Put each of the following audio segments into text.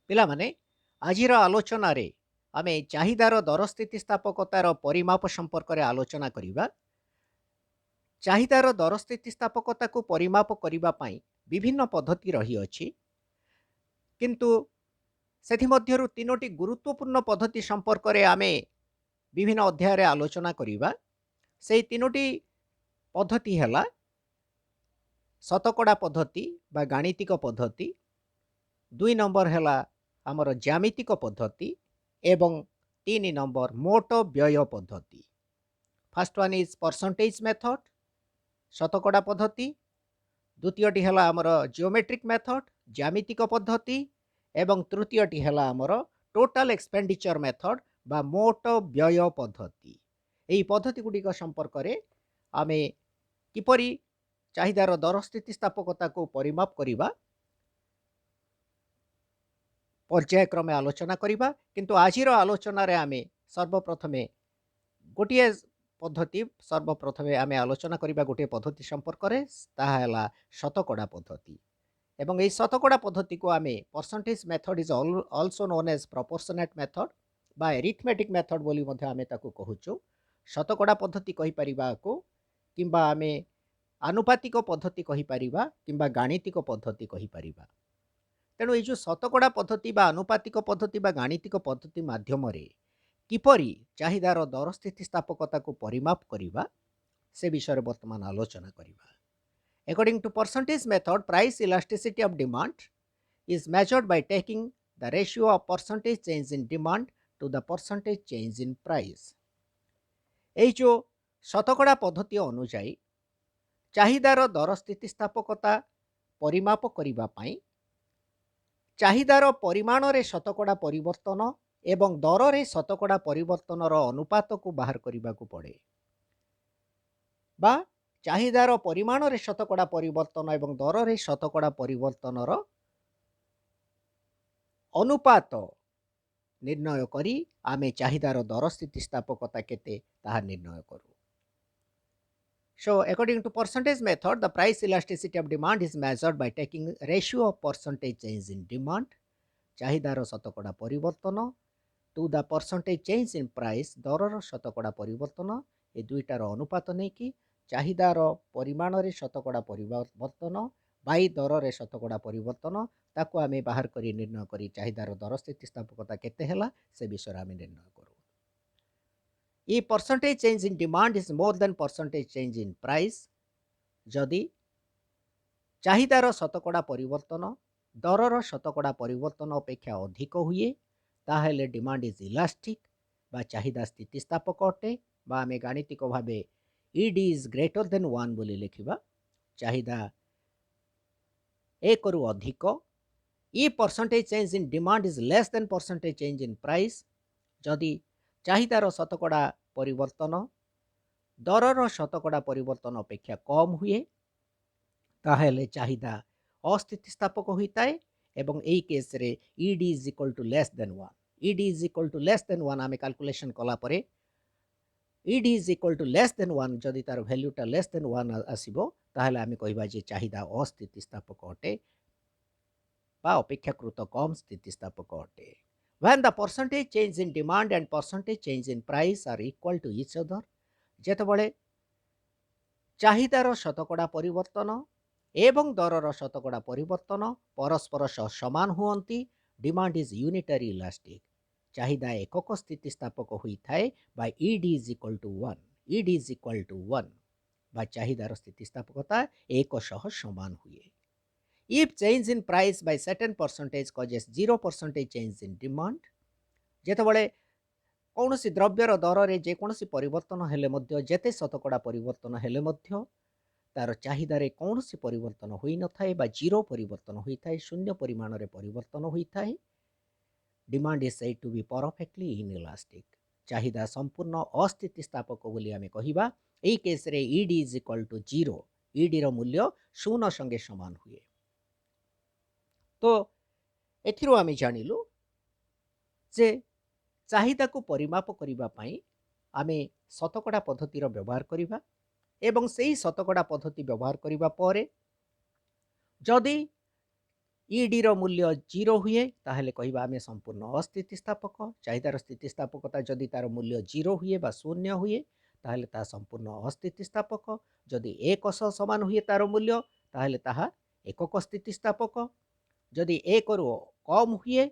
ପିଲାମାନେ ଆଜିର ଆଲୋଚନାରେ ଆମେ ଚାହିଦାର ଦର ସ୍ଥିତିସ୍ଥାପକତାର ପରିମାପ ସମ୍ପର୍କରେ ଆଲୋଚନା କରିବା। ଚାହିଦାର ଦର ସ୍ଥିତିସ୍ଥାପକତାକୁ ପରିମାପ କରିବା ପାଇଁ ବିଭିନ୍ନ ପଦ୍ଧତି ରହିଅଛି, କିନ୍ତୁ ସେଥିମଧ୍ୟରୁ ତିନୋଟି ଗୁରୁତ୍ୱପୂର୍ଣ୍ଣ ପଦ୍ଧତି ସମ୍ପର୍କରେ ଆମେ ବିଭିନ୍ନ ଅଧ୍ୟାୟରେ ଆଲୋଚନା କରିବା। ସେହି ତିନୋଟି ପଦ୍ଧତି ହେଲା ଶତକଡ଼ା ପଦ୍ଧତି ବା ଗାଣିତିକ ପଦ୍ଧତି, 2 ନମ୍ବର ହେଲା ଆମର ଜ୍ୟାମିତିକ ପଦ୍ଧତି ଏବଂ 3 ନମ୍ବର ମୋଟ ବ୍ୟୟ ପଦ୍ଧତି। First one is percentage method ଶତକଡ଼ା ପଦ୍ଧତି, ଦ୍ୱିତୀୟଟି ହେଲା ଆମର ଜିଓମେଟ୍ରିକ୍ ମେଥଡ଼ ଜ୍ୟାମିତିକ ପଦ୍ଧତି ଏବଂ ତୃତୀୟଟି ହେଲା ଆମର ଟୋଟାଲ ଏକ୍ସପେଣ୍ଡିଚର ମେଥଡ଼ ବା ମୋଟ ବ୍ୟୟ ପଦ୍ଧତି। ଏହି ପଦ୍ଧତି ଗୁଡ଼ିକ ସମ୍ପର୍କରେ ଆମେ କିପରି ଚାହିଦାର ଦର ସ୍ଥିତିସ୍ଥାପକତାକୁ ପରିମାପ କରିବା ପର୍ଯ୍ୟାୟକ୍ରମେ ଆଲୋଚନା କରିବା। କିନ୍ତୁ ଆଜିର ଆଲୋଚନାରେ ଆମେ ସର୍ବପ୍ରଥମେ ଗୋଟିଏ ପଦ୍ଧତି ସର୍ବପ୍ରଥମେ ଆମେ ଆଲୋଚନା କରିବା ଗୋଟିଏ ପଦ୍ଧତି ସମ୍ପର୍କରେ, ତାହା ହେଲା ଶତକଡ଼ା ପଦ୍ଧତି। ଏବଂ ଏହି ଶତକଡ଼ା ପଦ୍ଧତିକୁ ଆମେ percentage method is also known as proportionate method ବା ଏରିଥମେଟିକ୍ ମେଥଡ଼ ବୋଲି ମଧ୍ୟ ଆମେ ତାକୁ କହୁଛୁ। ଶତକଡ଼ା ପଦ୍ଧତି କହିପାରିବା ଆକୁ, କିମ୍ବା ଆମେ ଆନୁପାତିକ ପଦ୍ଧତି କହିପାରିବା କିମ୍ବା ଗାଣିତିକ ପଦ୍ଧତି କହିପାରିବା। ତେଣୁ ଏଇ ଯେଉଁ ଶତକଡ଼ା ପଦ୍ଧତି ବା ଆନୁପାତିକ ପଦ୍ଧତି ବା ଗାଣିତିକ ପଦ୍ଧତି ମାଧ୍ୟମରେ କିପରି ଚାହିଦାର ଦର ସ୍ଥିତିସ୍ଥାପକତାକୁ ପରିମାପ କରିବା ସେ ବିଷୟରେ ବର୍ତ୍ତମାନ ଆଲୋଚନା କରିବା। According to percentage method, price elasticity of demand is measured by taking the ratio of percentage change in demand to the percentage change in price। এই जो শতকଡ଼ା পদ্ধতি অনুযায়ী চাহিদার দর স্থিতিস্থাপকতা পরিমাপ করিবা পাই চাহিদার পরিমাণরে শতকଡ଼ା পরিবর্তন এবং দରରେ শতকଡ଼ା পরিবর্তনর অনুপাতକୁ ବାହାର କରିବାକୁ ପଡ଼େ, ବା ଚାହିଦାର ପରିମାଣରେ ଶତକଡ଼ା ପରିବର୍ତ୍ତନ ଏବଂ ଦରରେ ଶତକଡ଼ା ପରିବର୍ତ୍ତନର ଅନୁପାତ ନିର୍ଣ୍ଣୟ କରି ଆମେ ଚାହିଦାର ଦର ସ୍ଥିତିସ୍ଥାପକତା କେତେ ତାହା ନିର୍ଣ୍ଣୟ କରୁ। So according to percentage method, the price elasticity of demand is measured by taking ratio of percentage change in demand ଚାହିଦାର ଶତକଡ଼ା ପରିବର୍ତ୍ତନ to the percentage change in price ଦରର ଶତକଡ଼ା ପରିବର୍ତ୍ତନ, ଏ ଦୁଇଟାର ଅନୁପାତ ନେଇକି ଚାହିଦାର ପରିମାଣରେ ଶତକଡ଼ା ପରିବର୍ତ୍ତନ ବାଇ ଦରରେ ଶତକଡ଼ା ପରିବର୍ତ୍ତନ ତାକୁ ଆମେ ବାହାର କରି ନିର୍ଣ୍ଣୟ କରି ଚାହିଦାର ଦର ସ୍ଥିତିସ୍ଥାପକତା କେତେ ହେଲା ସେ ବିଷୟରେ ଆମେ ନିର୍ଣ୍ଣୟ କରୁ। If percentage change in demand is more than percentage change in price, ଯଦି ଚାହିଦାର ଶତକଡ଼ା ପରିବର୍ତ୍ତନ ଦରର ଶତକଡ଼ା ପରିବର୍ତ୍ତନ ଅପେକ୍ଷା ଅଧିକ ହୁଏ ତାହେଲେ ଡିମାଣ୍ଡ ଇଜ୍ ଇଲାଷ୍ଟିକ୍ ବା ଚାହିଦା ସ୍ଥିତିସ୍ଥାପକ ଅଟେ, ବା ଆମେ ଗାଣିତିକ ଭାବେ ଇଡି ଇଜ୍ ଗ୍ରେଟର ଦେନ୍ 1 ବୋଲି ଲେଖିବା। ଚାହିଦା ଏକରୁ ଅଧିକ। If percentage change in demand is less than percentage change in price, ଯଦି ଚାହିଦାର ଶତକଡ଼ା ପରିବର୍ତ୍ତନ ଦରର ଶତକଡ଼ା ପରିବର୍ତ୍ତନ ଅପେକ୍ଷା କମ୍ ହୁଏ ତାହେଲେ ଚାହିଦା ଅସ୍ଥିତିସ୍ଥାପକ ହୋଇଥାଏ ଏବଂ ଏହି କେସ୍ରେ ED is equal two less than 1। ED is equal two less than 1 ଆମେ କାଲକୁଲେସନ୍ କଲା ପରେ ED is equal two less than 1 ଯଦି ତାର ଭ୍ୟାଲ୍ୟୁଟା ଲେସ୍ ଦେନ୍ 1 ଆସିବ ତାହେଲେ ଆମେ କହିବା ଯେ ଚାହିଦା ଅସ୍ଥିତିସ୍ଥାପକ ଅଟେ ବା ଅପେକ୍ଷାକୃତ କମ୍ ସ୍ଥିତିସ୍ଥାପକ ଅଟେ। When the percentage change in demand and percentage change in price are equal to each other, ଯେତେବେଳେ ଚାହିଦାର ଶତକଡ଼ା ପରିବର୍ତ୍ତନ ଏବଂ ଦରର ଶତକଡ଼ା ପରିବର୍ତ୍ତନ ପରସ୍ପର ସହ ସମାନ ହୁଅନ୍ତି, ଡିମାଣ୍ଡ ଇଜ୍ ୟୁନିଟାରୀ ଇଲାଷ୍ଟିକ୍ ଚାହିଦା ଏକକ ସ୍ଥିତିସ୍ଥାପକ ହୋଇଥାଏ ବା ED is equal two 1। ED is equal two 1 ବା ଚାହିଦାର ସ୍ଥିତିସ୍ଥାପକତା 1 ସହ ସମାନ ହୁଏ। If change in price by certain percentage causes 0% change in demand, ଯେତେବେଳେ କୌଣସି ଦ୍ରବ୍ୟର ଦରରେ ଯେକୌଣସି ପରିବର୍ତ୍ତନ ହେଲେ ମଧ୍ୟ ଯେତେ ଶତକଡ଼ା ପରିବର୍ତ୍ତନ ହେଲେ ମଧ୍ୟ ତାର ଚାହିଦାରେ କୌଣସି ପରିବର୍ତ୍ତନ ହୋଇନଥାଏ ବା 0 ପରିବର୍ତ୍ତନ ହୋଇଥାଏ, ଶୂନ୍ୟ ପରିମାଣରେ ପରିବର୍ତ୍ତନ ହୋଇଥାଏ, demand is said to be perfectly inelastic ଚାହିଦା ସମ୍ପୂର୍ଣ୍ଣ ଅସ୍ଥିତିସ୍ଥାପକ ବୋଲି ଆମେ କହିବା। ଏହି କେସ୍ରେ ଇଡି ଇଜ୍ ଇକ୍ୱାଲ୍ ଟୁ 0, ଇଡିର ମୂଲ୍ୟ 0 ସଙ୍ଗେ ସମାନ ହୁଏ। ତ ଏଥିରୁ ଆମେ ଜାଣିଲୁ ଯେ ଚାହିଦାକୁ ପରିମାପ କରିବା ପାଇଁ ଆମେ ଶତକଡ଼ା ପଦ୍ଧତିର ବ୍ୟବହାର କରିବା ଏବଂ ସେହି ଶତକଡ଼ା ପଦ୍ଧତି ବ୍ୟବହାର କରିବା ପରେ ଯଦି ईडी रो मूल्य 0 हुए ताहले कहिबा आमे संपूर्ण अस्थितिस्थापक। चाहिदार स्थितिस्थापकता जदि तार मूल्य 0 हुए बा शून्य हुए ताहले ता संपूर्ण अस्थितिस्थापक। जदि 1 सह समान हुए तार मूल्य ताहले ताहा एकक स्थितिस्थापक। जदि 1 रु कम हुए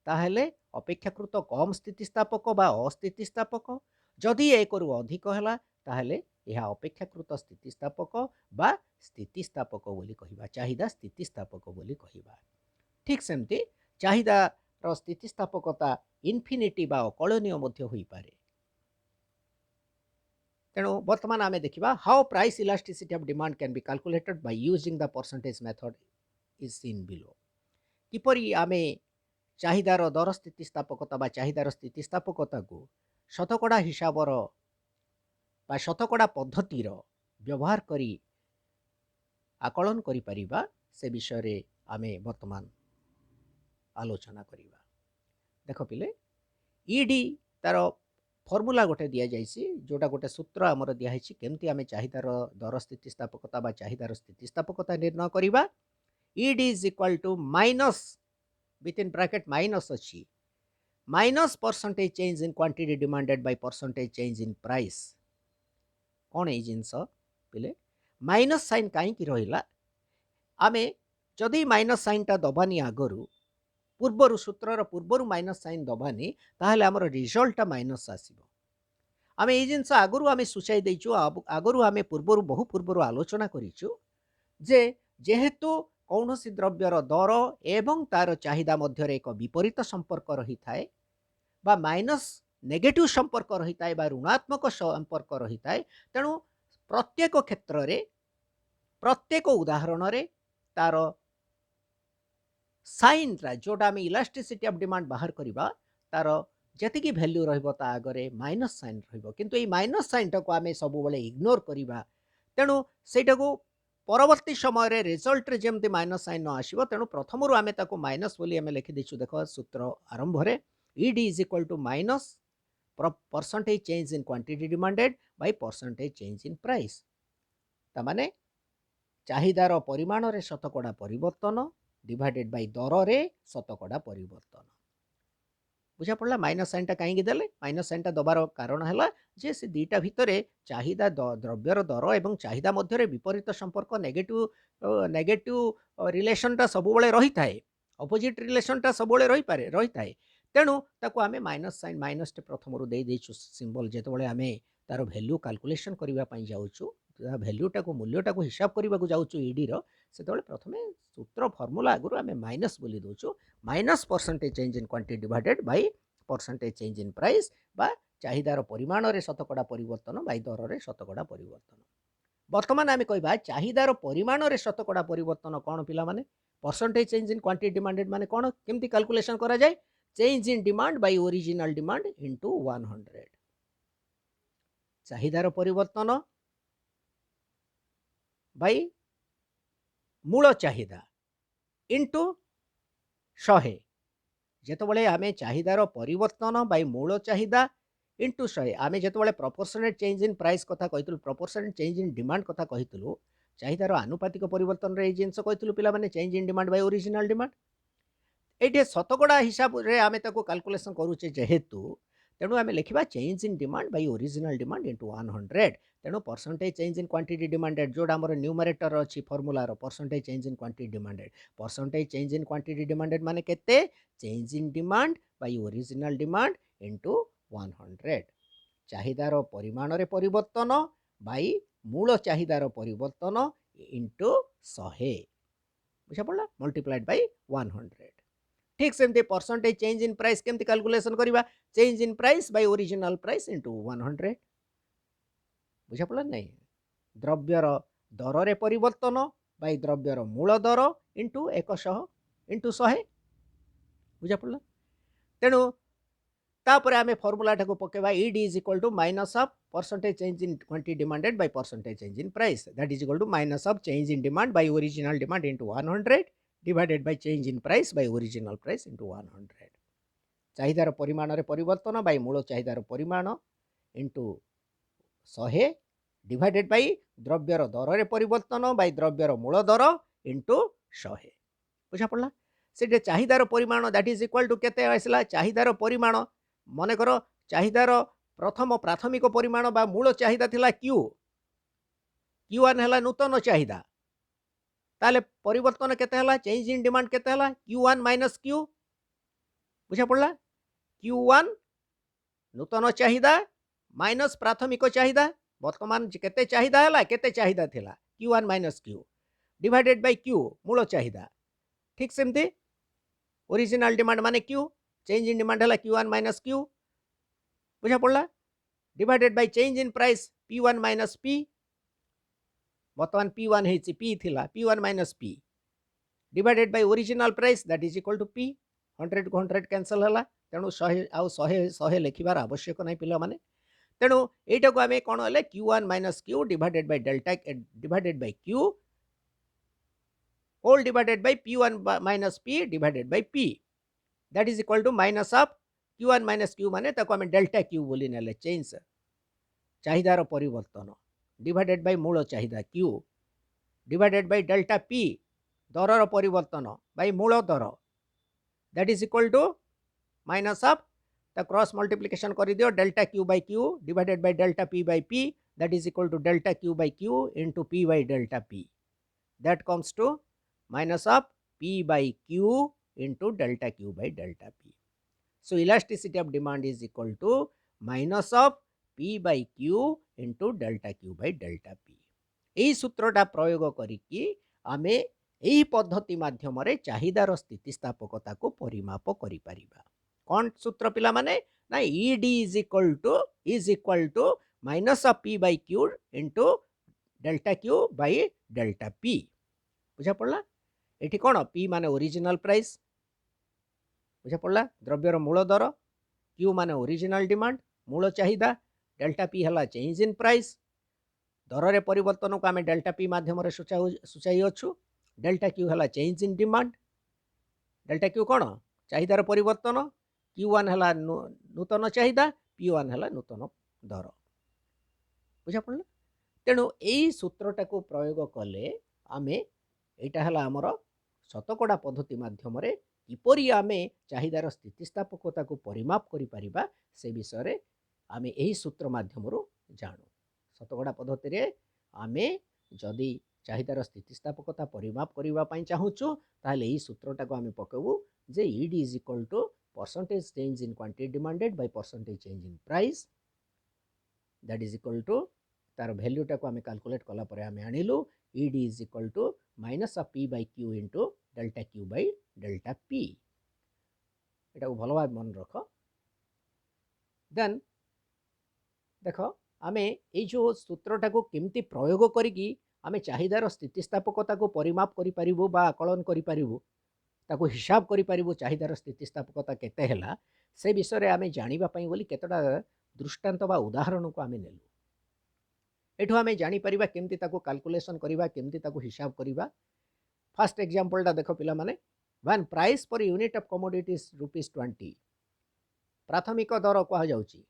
ताहले अपेक्षाकृत कम स्थितिस्थापक बा अस्थितिस्थापक। जदि 1 रु अधिक हैला ताहले यह अपेक्षाकृत स्थितिस्थापक बा स्थितिस्थापक बोली कहिबा। चाहिदा स्थितिस्थापक बोली कहिबा। ठीक सेमती चाहिदार स्थितिस्थापकता इनफिनिटी बा अकलनीय मध्य होई पारे। तेणु वर्तमान आमे देखिबा how price elasticity of demand can be calculated by using the percentage method is seen below. किपरि आमे चाहिदार दर स्थितिस्थापकता बा चाहिदार स्थितिस्थापकता को शतकड़ा हिसाबर बा शतकड़ा पद्धतिर व्यवहार करी आकलन करि परिबा से विषय रे आमे वर्तमान आलोचना करिबा। देख पिले ईडी तार फॉर्मूला गोटे दिया जाइसी जोटा गोटे सूत्र आमर दिया केमती आमे चाहिदार दर स्थितिस्थापकता बा चाहिदार स्थितिस्थापकता निर्णय करिबा। ED is equal to minus within bracket minus अच्छी minus percentage change in quantity demanded by percentage change in price. कौन है जिनस पिले माइनस साइन कहीं रहा आमे जदि माइनस साइन टा दबानी आगरू पूर्वर सूत्रर पूर्वर माइनस साइन दबानी ताहले हमर रिजल्ट माइनस आसीबो। आमे ए जिनस आगरू आमे सुचाई देइछु आगरू आमे पूर्वर बहु पूर्वर आलोचना करिछु जे जेहेतु कौनसी द्रव्यर दर एवं तार चाहिदा मध्य एक विपरीत संपर्क रही थाए बा माइनस नेगेटिव संपर्क रही थाए बा ऋणात्मक संपर्क रही थाए। तेणु प्रत्येक क्षेत्र रे प्रत्येक उदाहरण रे तार साइन रा जोटा आम इलास्टिसिटी ऑफ डिमांड बाहर करबा तार जति भैल्यू रहा आगे माइनस साइन रु ये माइनस साइन टाक आम सब इग्नोर करवा। तेणु सेटा को परवर्ती समय रिजल्ट रे जमती माइनस साइन न आसो तेणु प्रथम आम माइनस बोली आम लिखिदेचु। देख सूत्र आरंभ रे ED is equal to minus percentage change in quantity demanded by percentage change in price. तमाने चाहिदार परिमाण रे शतकड़ा परिवर्तन डिवाइडेड बाय दर रे शतकड़ा परिवर्तन। बुझा पड़ा माइनस साइन टा कहीं देले माइनस साइन टा दबार कारण है जे से दीटा भितर चाहिदा द्रव्यर दर एवं चाहिदा मध्य विपरीत संपर्क नेगेटिव नेगेटिव रिलेशन टा सब रही थाए अपोजिट रिलेशन टा सब रही पारे रही थाए। तेणु ताको आमे माइनस साइन माइनस टे प्रथम रू दे देछु सिंबल जेतबेले आमे तार वैल्यू कैलकुलेशन करबा पई जाउछु वैल्यूटा को मूल्यटा को हिसाब करने को जाऊँ ईडी से प्रथम सूत्र फर्मूला आगु आम माइनस बोली दौचु minus percentage change in quantity divided by percentage change in price बा चाहिदार परिमाण रे शतकड़ा परिवर्तन बाय दर रे शतकड़ा परिवर्तन। वर्तमान आम कहबा चाहिदार परिमाण रे शतकड़ा परिवर्तन कौन पिला माने percentage change in quantity demanded माने कौन केमती कैलकुलेशन करा जाए change in demand by original demand into 100 चाहिदार परिवर्तन बाई मूल चाहिदा इंटू 100 जेतबले आमे चाहिदार परिवर्तन बाई मूल चाहिदा इंटू 100 आमे जेतबले प्रोपोर्शनेट चेंज इन प्राइस कथा कहितलु प्रोपोर्शनेट चेंज इन डिमांड कथा कहितलु चाहिदार आनुपातिक परिवर्तन रे जिंस कहितलु पिला माने change in demand by original demand एटे शतकड़ा हिसाब रे आमे ताको कैलकुलेशन करूचे जेहेतु तेणु आमे लिखिबा change in demand by original demand into 100 तेणु percentage change in quantity demanded जोड़ा आमर न्यूमरेटर अच्छी formula percentage change in quantity demanded percentage change in quantity demanded माने केते change in demand by original demand into 100 चाहिदार परिमाण रे परिवर्तन बाय मूल चाहिदार परिवर्तन इंटू 100 बुझा पड़ा मल्टीप्लाइड बाय 100। ठीक सेमती परसेंटेज चेंज इन प्राइस केमती कैलकुलेशन करबा change in price by original price into 100 बुझा पड़ा नहीं द्रव्यर दर रे परिवर्तन बाय द्रव्यर मूल दर इंटू 100 इंटू 100 बुझा पड़ा। तेणु तापर आमे फॉर्मूला टाको पकेबा ED is equal to minus of percentage change in quantity demanded by percentage change in price that is equal to minus of change in demand by original demand into 100 divided by change in price by original price into 100 चाहिदार परिमाण रे परिवर्तन by मूल चाहिदार परिमाण into 100 divided by द्रव्यर दर रे परिवर्तन बाय द्रव्यर मूल दर इंटू 100 बुझा पड़ा। से चाहिदार परिमाण दैट इज इक्वल टू केते आसला चाहिदार परिमाण मन कर चाहिदार प्रथम प्राथमिक परिमाण बा मूल चाहिदा थिला क्यू Q1 है नूतन चाहिदा ताले परिवर्तन केते हला चेंज इन डिमांड केते हला Q1 माइनस Q बुझा पड़ला Q1 नूतन चाहिदा माइनस प्राथमिक चाहिदा वर्तमान केते चाहिदा हला केते चाहिदा थिला Q1 minus Q divided by Q मूल चाहिदा ठीक सेमती ओरिजिनल डिमांड माने Q चेंज इन डिमांड हला Q1 माइनस Q बुझा पड़ला divided by change in price P1 minus P वर्तमान P1 है P थिला P1 minus P divided by original price that is equal to P 100 को 100 cancel हला तेणु 100 आउ 100 लिखिबार आवश्यक नहीं पिला माने तेणु एटा को हमें कोन हले Q1 minus Q divided by delta divided by Q whole divided by P1 minus P divided by P that is equal to minus of Q1 minus Q माने ताको हमें डेल्टा Q बोली नेले चेंज चाहिदार परिवर्तन डिवाइडेड बाय मूल चाहिदा Q divided by delta P दरर परिवर्तन बाय मूल दर that is equal to minus of the cross multiplication कर दियो delta Q by Q divided by delta P by P that is equal to delta Q by Q into P by delta P that comes to minus of P by Q into delta Q by delta P so elasticity of demand is equal to minus of P by Q into delta Q by delta P यही सूत्रटा प्रयोग करिकी आमे यही पद्धति माध्यम रे चाहिदार स्थितिस्थापकता को परिमाप करि परिबा कौन सूत्र पिला माने ना ED is equal to minus of P by Q into delta Q by delta P बुझा पड़ला एठी कोन P माने ओरिजिनल प्राइस बुझा पड़ला द्रव्यर मूल दर Q माने ओरिजिनल डिमांड मूल चाहिदा डेल्टा P हला चेंज इन प्राइस दर रे परिवर्तन को आमे डेल्टा P माध्यम रे सूचाई अछु डेल्टा Q हला change in demand delta Q कोन चाहिदार परिवर्तन Q1 हला नूतन चाहिदा P1 हला नूतन दर बुझा पड़ला तेणु एई सूत्रटा को प्रयोग कले आमे एटा हला हमर शतकड़ा पद्धति माध्यम रे किपरि आमे चाहिदार स्थितिस्थापकता को परिमाप करि परिबा से विषय रे आमे एही सूत्र माध्यम रो जानू शतकड़ा पद्धति रे आमे जदि चाहिदार स्थितिस्थापकता परिमाप करिबा पई चाहूछु ताले एही सूत्रटा को आमे पकेबू जे ED is equal to percentage change in quantity demanded by percentage change in price that is equal to तार वैल्यूटा को आमे कैलकुलेट कला परे आमे आनिलु ED is equal to minus of P by Q into delta Q by delta P एटा को भलो भाव मन रख देन देखो आमे ए जो सूत्रटा को केमती प्रयोग करिकी आमे चाहिदार स्थितिस्थापकता को परिमाप करि परिबो बा आकलन करि परिबो ताको हिसाब करि परिबो चाहिदार स्थितिस्थापकता केते हैला से विषय रे आमे जानिबा पई बोली केतडा दृष्टांत बा उदाहरण को आमे नेलु एठो आमे जानि परिबा केमती ताको कैलकुलेशन करिबा केमती ताको हिसाब करिबा फर्स्ट एग्जांपल टा देखो पिला माने when price per unit of commodities ₹20 प्राथमिक दर कहा जाउची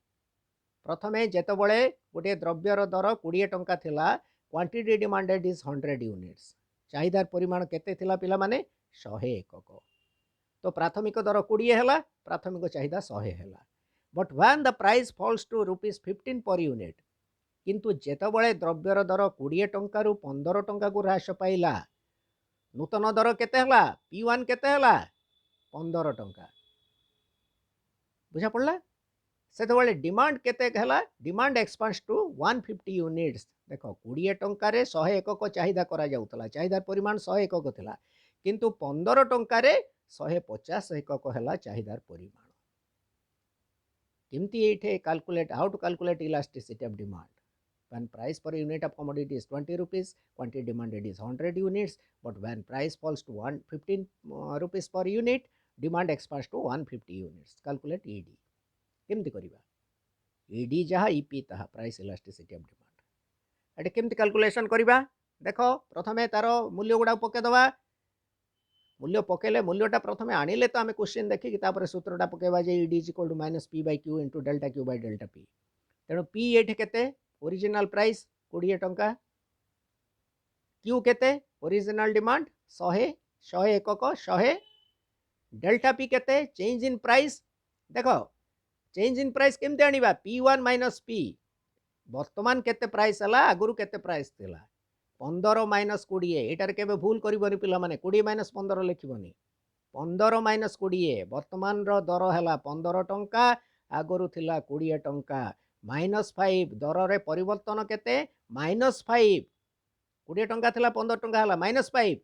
प्रथमे जेतबळे गोटे द्रव्यर दर 20 टंका थिला क्वांटिटी डिमांडेड इज 100 यूनिट्स चाहिदार परिमाण केते थिला पिला माने 100 एकक तो प्राथमिक दर 20 हैला प्राथमिक चाहिदा 100 हैला but when the price falls to ₹15 per unit किंतु जेतबळे द्रव्यर दर 20 टंका रु 15 टंका को ह्रास पाइला नूतन दर केते हला P1 केते हला 15 टंका बुझा पड़ला से डिमांड केते हला डिमांड एक्सपांड्स टू 150 यूनिट्स देखो 20 टंका रे 100 एकक चाहिदा करा जाउतला चाहिदार परिमाण 100 एकक थिला किंतु 15 टंका रे 150 एकक हला चाहिदार परिमाण किमती एठे calculate how to calculate elasticity of demand when price per unit of commodity is 20 rupees quantity demanded is 100 units but when price falls to 115 rupees per unit demand expands to 150 units calculate ED केमती करिबा ED जहा EP तहा price elasticity of demand एटे केमती calculation करिबा देखो प्रथमे तार मूल्य गुडा पके दवा मूल्य पकेले मूल्यटा प्रथमे आनिले तो आमे क्वेश्चन देखि कि तापर सूत्रटा पकेबा जे ED is equal to minus P by Q into delta Q by delta P तेणु P एठे केते ओरिजिनल प्राइस 20 टंका Q केते ओरिजिनल डिमांड 100 एकक 100 डेल्टा पी केते चेंज इन प्राइस देखो चेंज इन प्राइस केमते आनिबा P1 माइनस P वर्तमान केते प्राइस हला आगुरु केते प्राइस थिला 15 माइनस 20 एटार केबे भूल करिवनी पिला माने 20 माइनस 15 लिखिबनी 15 माइनस 20 वर्तमान रो दर हला 15 टंका आगुरु थिला 20 टंका माइनस 5 दर रे परिवर्तन केते माइनस 5 20 टंका थिला 15 टंका हला माइनस 5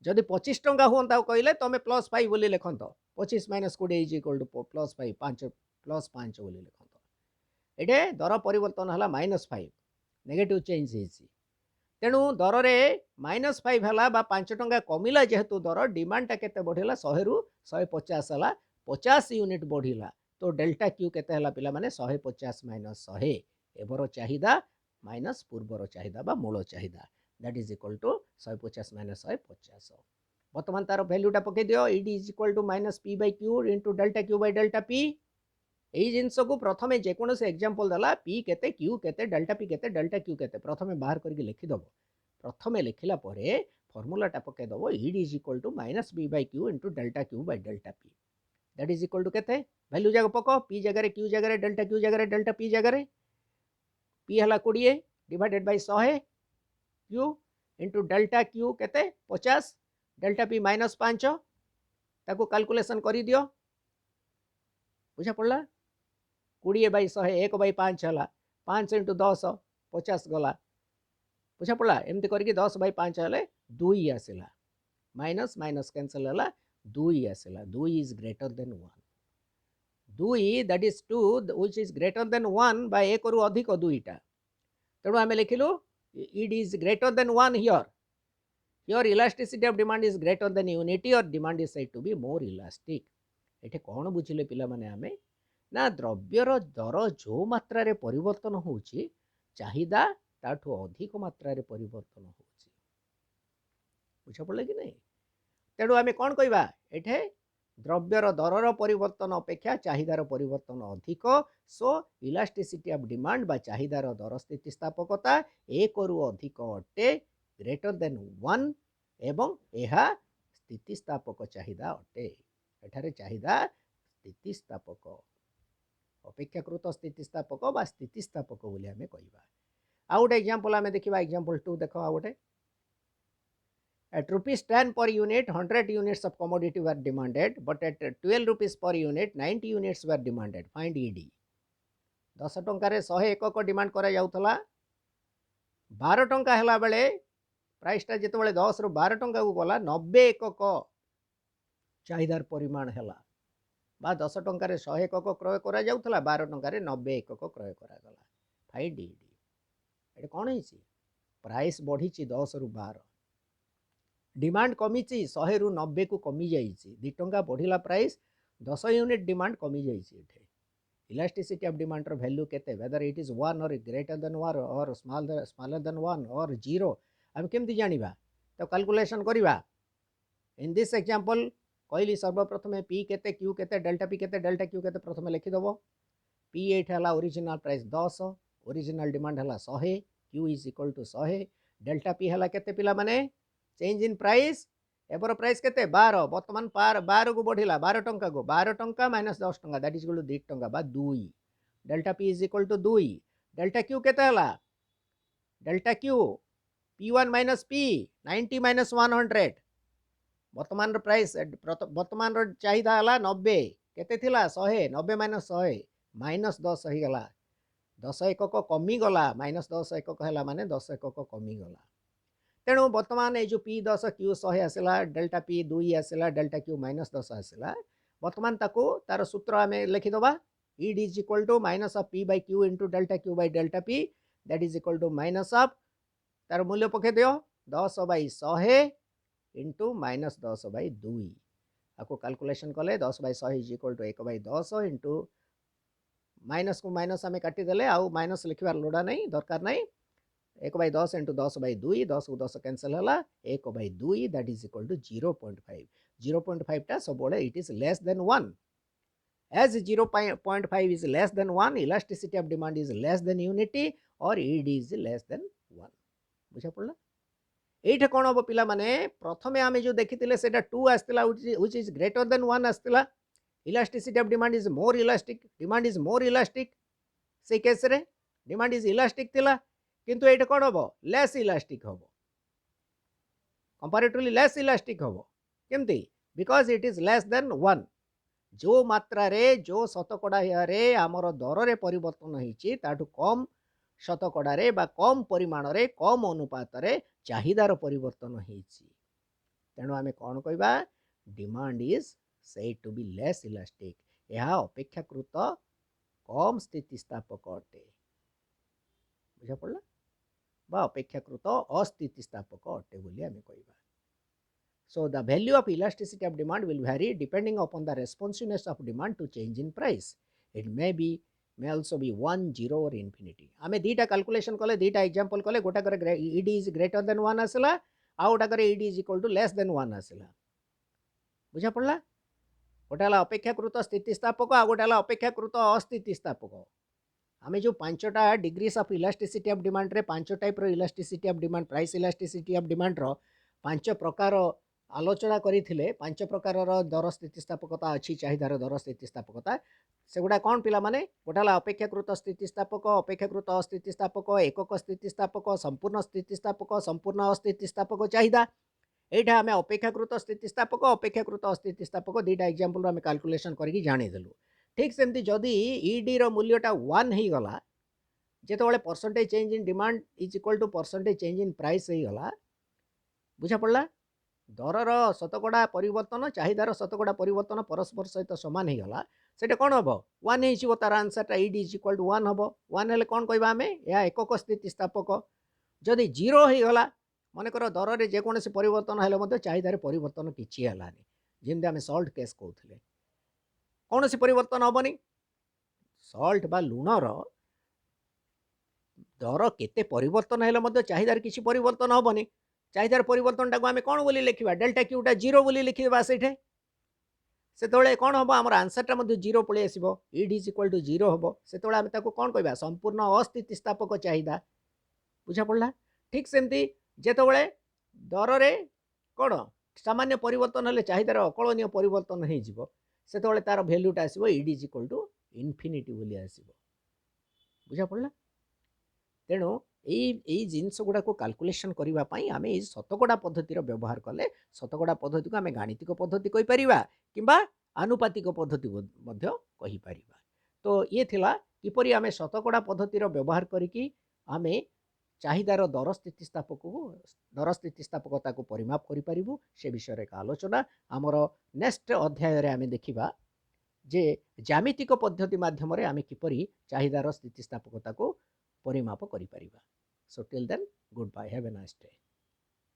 जदि 25 टंका हुंता कहले तमे प्लस 5 बोली लिखंत 25 minus 20 is equal two plus 5 5 plus 5 बोली लिखंत एटे दर परिवर्तन हला माइनस 5 नेगेटिव चेंज हेछि तेणु दर रे माइनस 5 हला बा 5 टंका कमिला जेहेतु दर डिमांड टा केते बढ़िला 100 रु 150 हला 50 यूनिट बढ़िला तो डेल्टा क्यू केते हला पिला माने 150 माइनस 100 एबरो चाहिदा माइनस पूर्वर चाहिदा बा मूल चाहिदा that is equal to 150 minus 150 वर्तमान तार वैल्यूटा पके दियो ED is equal to minus P by Q into delta Q by delta P এই ଜିନିଷକୁ ପ୍ରଥମେ ଯେକୌଣସି ଏକ୍ଜାମ୍ପଲ ଦେଲା ପି କେତେ କ୍ୟୁ କେତେ ଡେଲ୍ଟା ପି କେତେ ଡେଲ୍ଟା କ୍ୟୁ କେତେ ପ୍ରଥମେ ବାହାର କରିକି ଲେଖିଦେବ ପ୍ରଥମେ ଲେଖିଲା ପରେ ଫର୍ମୁଲାଟା ପକାଇଦେବ Ed is equal to minus B by Q into delta Q by delta P that is equal to केते वैल्यू जाक पको पी जगह क्यू जगह डेल्टा क्यू जगह डेल्टा पी जगह पी हला 20 divided by 100 Q into delta Q केते 50 delta P minus 5 ताको कैलकुलेशन करी दियो बुझा पड़ला 20 बाई 100 1 बाई 5 हला 5 इंटू 10 50 गला बुझा पड़ा एमती करके 10 बाई 5 हेले 2 आसला माइनस माइनस कैंसल हला 2 आसला 2 is greater than 1 2 that is 2 which is greater than 1 by 1 रु अधिक 2 टा तेणु आम लिखिलु it is greater than 1 here elasticity of demand is greater than unity और demand is said to be more elastic एठे कौन बुझिले पिला माने आमे ना द्रव्यर दर जो मात्रा रे परिवर्तन होउची चाहिदा ताठू अधिक मात्रा रे परिवर्तन होउची बुझा पड़ले कि नहीं तेणु आमे कौन कहबा एठे द्रव्यर दरर परिवर्तन अपेक्षा चाहिदार परिवर्तन अधिक सो इलास्टिसिटी ऑफ डिमांड बा चाहिदार दर स्थितिस्थापकता 1 रु अधिक अटे ग्रेटर देन 1 एवं एहा स्थितिस्थापक चाहिदा अटे एठारे चाहिदा स्थितिस्थापक अपेक्षाकृत स्थितिस्थापक बा स्थितिस्थापक बोली आमे कहबा आ गोटे एग्जांपल आमे देखिबा एग्जांपल 2 देखो आ गोटे at rupees 10 per unit 100 units of commodity were demanded but at 12 rupees per unit 90 units were demanded find ed 10 टंका रे 100 एकक डिमांड करा जाउथला 12 टंका हला बेले प्राइस टा जेते बेले 10 रु 12 टंका को गला 90 एकक चाहिदार परिमाण हला बा 10 टंका रे 100 एकक क्रय करा जाउथला 12 टंका रे 90 एकक क्रय करा गला फाइंड ed एटे कोन हिची प्राइस बढ़ी 10 रु 12 डिमांड कमी 100 रु 90 को कमी जाइए 2 टंका बढ़िला प्राइस 10 यूनिट डिमांड कमी जाइए इलास्टिसिटी ऑफ डिमांड रो वैल्यू केते whether it is 1 or greater than 1 और स्मॉलर देन 1 और 0 हम केमती जानिबा तो कैलकुलेशन करिबा इन दिस एग्जांपल कहली सर्वप्रथम पी केते क्यू केते डेल्टा पी केते डेल्टा क्यू केते प्रथम लिखि दबो पी एट हला ओरिजिनल प्राइस 10 ओरिजिनल डिमांड हला 100 Q is equal to 100 delta P हला केते पिला माने चेंज इन प्राइस एबर प्राइस केते 12 वर्तमान 12 को बढ़िला 12 टंका को 12 टंका माइनस 10 टंका दैट इज इक्वल टू 2 टंका बा 2 delta P is equal to 2 delta Q केते हला delta Q P1 minus P 90 minus 100 वर्तमान रो प्राइस वर्तमान रो चाहिदा हला 90 केते थिला 100 90 माइनस 100 माइनस 10 ही गला 10 एकक कमी गला माइनस 10 एकक हला माने 10 एकक कमी गला तेणु बर्तमान ये जो P10 Q100 आसला डेल्टा P2 आसला डेल्टा Q माइनस 10 आसला बर्तमान ताको तार सूत्र आम लिखिदबा Ed is equal to minus of P by Q into delta Q by delta P that is equal to minus of तार मूल्य पके दियो 10 बाय 100 इंटू माइनस 10 बाय 2 आपको कैलकुलेशन कले 10 by 100 is equal to 1 by 10 into minus को minus आम काटी देले आउ माइनस लिखबार लोड़ा नहीं दरकार नहीं 1 बाय 10 इंटू 10 बाय 2 10 को 10 कैंसल हला 1 by 2 that is equal to 0.5 0.5 टा सब बड़े it is less than 1 as 0.5 is less than 1 elasticity of demand is less than unity or ed is less than 1 बुझा पड़ला एइठे कोन हबो पिला माने प्रथमे आमे जो देखिथिले सेटा 2 आस्तिला व्हिच इज ग्रेटर देन 1 आस्तिला elasticity of demand is more elastic demand is more elastic से केस रे डिमांड इज इलास्टिक थिला किंतु एइठे कोन हबो लेस इलास्टिक हबो कंपैरेटिवली लेस इलास्टिक हबो केमती because it is less than 1 जो मात्रा रे जो शतकड़ा रे आमर दर रे परिवर्तन होईची ताठू कम शतकड़ा रे बा कम परिमाण रे कम अनुपात रे चाहिदार परिवर्तन होईची तेणु आमे कौन कहबा demand is said to be less elastic यह अपेक्षाकृत कम स्थितिस्थापक अटे बुझा पड़ला बा अपेक्षाकृत अस्थितिस्थापक अटे बोली आमे कहबा. So the value of elasticity of demand will vary depending upon the responsiveness of demand to change in price. It may also be 1 0 or infinity. आमे दीटा कैलकुलेशन कले दीटा एग्जांपल कले गोटा करे ed is greater than 1 आसला आ गोटा करे ed is equal to less than 1 आसला बुझा पड़ला गोटा ला अपेक्षाकृत स्थितिस्थापक आ गोटा ला अपेक्षाकृत अस्थितिस्थापक आमे जो पांचटा degrees of elasticity of demand रे पांच टाइप रो elasticity of demand price elasticity of demand रो पांच प्रकार आलोचना करथिले पांच प्रकार दर स्थितिस्थापकता अच्छी चाहिदार दर स्थितिस्थापकता सेगुड़ा कौन पिला माने गोटाला अपेक्षाकृत स्थितिस्थापक अपेक्षाकृत अस्थितिस्थापक एकक स्थितिस्थापक संपूर्ण अस्थितिस्थापक चाहिदा एटा आमे अपेक्षाकृत स्थितिस्थापक अपेक्षाकृत अस्थितिस्थापक दुईटा एग्जांपल आमे कैलकुलेशन करके जानि देलु ठीक सेमती जदि ईडी रो मूल्यटा 1 ही गला जेतबेले percentage change in demand is equal to percentage change in price ही गला बुझा पड़ला दरर शतकड़ा परिवर्तन चाहिदार शतकड़ा परिवर्तन परस्पर सहित सामान हो गला सेटा कौन हम 1 हो तार आंसरटा इड इज इक्वल टू 1 हम 1 हेले कौन कहबा आमे या एकक स्थितिस्थापक जदि 0 हो गला मनकर दर रे जेकोसी परिवर्तन हेले मध्य चाहिदार परिवर्तन किछि हलानी जेमति आमे सॉल्ट केस कहउथले कौन सी परिवर्तन हेबनी सॉल्ट बा लुणर दर केते परिवर्तन हेले मध्य चाहिदार किछि परिवर्तन हेबनी चाहिदार परिवर्तन टाक आम कौन बोली लिखा डेल्टा क्यूटा 0 बोली लिखा से कौन हम आम आंसरटा जीरो पलि आसो इड इज इक्वल टू 0 हम से आम कौन कह संपूर्ण अस्थितिस्थापक चाहिदा बुझा पड़ा ठीक सेमती जितेबाला दर रे कौन सामान्य परिवर्तन हेल्ले चाहिदार अकलनीय परिवर्तन हो तार भैल्यूटा आसो ED is equal to infinity बोली आसो बुझा पड़ा तेणु यही जिनस गुड़ा को कैलकुलेशन करने आम ये शतकड़ा पद्धतिर व्यवहार कले शतकड़ा पद्धति को आम गाणितिक पद्धति कहीपर कि आनुपातिक पद्धति कहीपर तो ये थिला किपरि आम शतकड़ा पद्धतिर व्यवहार करिकी आम चाहिदार दर स्थितिस्थापकता को परिमाप करूँ से विषय एक आलोचना आमर नेक्स्ट अध्याय आम देखा जे ज्यामितिक पद्धति माध्यम आम किपरि चाहिदार स्थितिस्थापकता को परिमाप करिपारिबा. So till then, goodbye. Have a nice day.